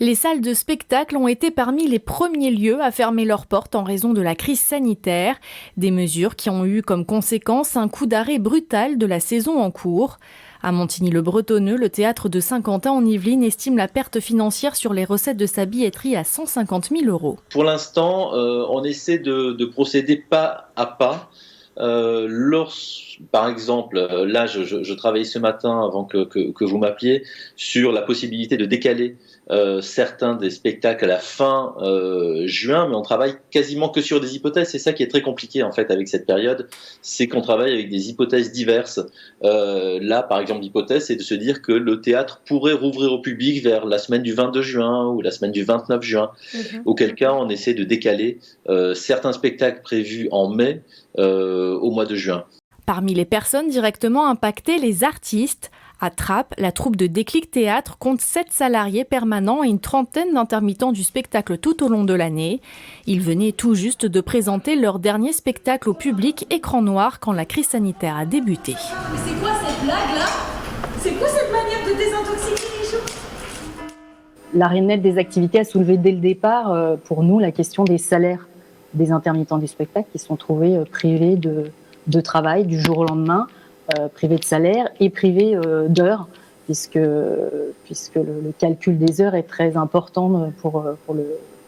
Les salles de spectacle ont été parmi les premiers lieux à fermer leurs portes en raison de la crise sanitaire. Des mesures qui ont eu comme conséquence un coup d'arrêt brutal de la saison en cours. À Montigny-le-Bretonneux, le théâtre de Saint-Quentin en Yvelines estime la perte financière sur les recettes de sa billetterie à 150 000 €. Pour l'instant, on essaie de procéder pas à pas. Par exemple, là, je travaillais ce matin avant que vous m'appeliez sur la possibilité de décaler certains des spectacles à la fin juin, mais on travaille quasiment que sur des hypothèses. C'est ça qui est très compliqué en fait avec cette période, c'est qu'on travaille avec des hypothèses diverses. Là, par exemple, l'hypothèse, c'est de se dire que le théâtre pourrait rouvrir au public vers la semaine du 22 juin ou la semaine du 29 juin, auquel cas on essaie de décaler certains spectacles prévus en mai au mois de juin. Parmi les personnes directement impactées, les artistes. À Trappes, la troupe de Déclic Théâtre compte 7 salariés permanents et une trentaine d'intermittents du spectacle tout au long de l'année. Ils venaient tout juste de présenter leur dernier spectacle au public écran noir quand la crise sanitaire a débuté. Mais c'est quoi cette blague là? C'est quoi cette manière de désintoxiquer les gens? L'arrêt net des activités a soulevé dès le départ, pour nous, la question des salaires des intermittents du spectacle qui se sont trouvés privés de travail du jour au lendemain. Privé de salaire et privé d'heures, puisque le calcul des heures est très important pour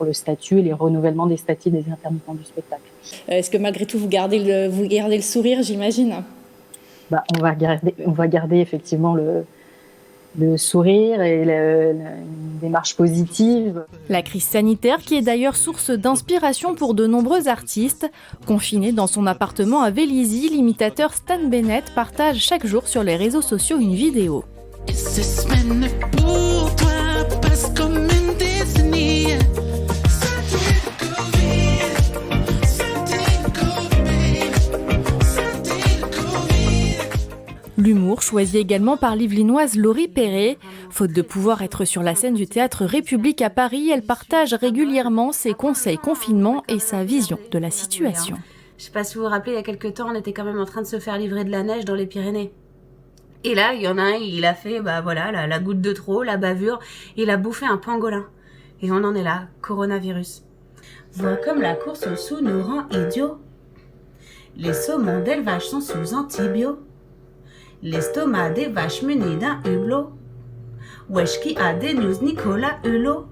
le statut et les renouvellements des statuts des intermittents du spectacle. Est-ce que malgré tout vous gardez le sourire, j'imagine? On va garder effectivement le sourire et une démarche positive. La crise sanitaire qui est d'ailleurs source d'inspiration pour de nombreux artistes. Confiné dans son appartement à Vélizy, l'imitateur Stan Bennett partage chaque jour sur les réseaux sociaux une vidéo. L'humour choisi également par l'Yvelinoise Laurie Perret. Faute de pouvoir être sur la scène du Théâtre République à Paris, elle partage régulièrement ses conseils confinement et sa vision de la situation. Je ne sais pas si vous vous rappelez, il y a quelques temps, on était quand même en train de se faire livrer de la neige dans les Pyrénées. Et là, il y en a un, il a fait la goutte de trop, la bavure, il a bouffé un pangolin. Et on en est là, coronavirus. Vois comme la course au sous nous rend idiots. Les saumons d'élevage sont sous antibio. L'estomac des vaches munies d'un hublot. Wesh qui a des news Nicolas Hulot.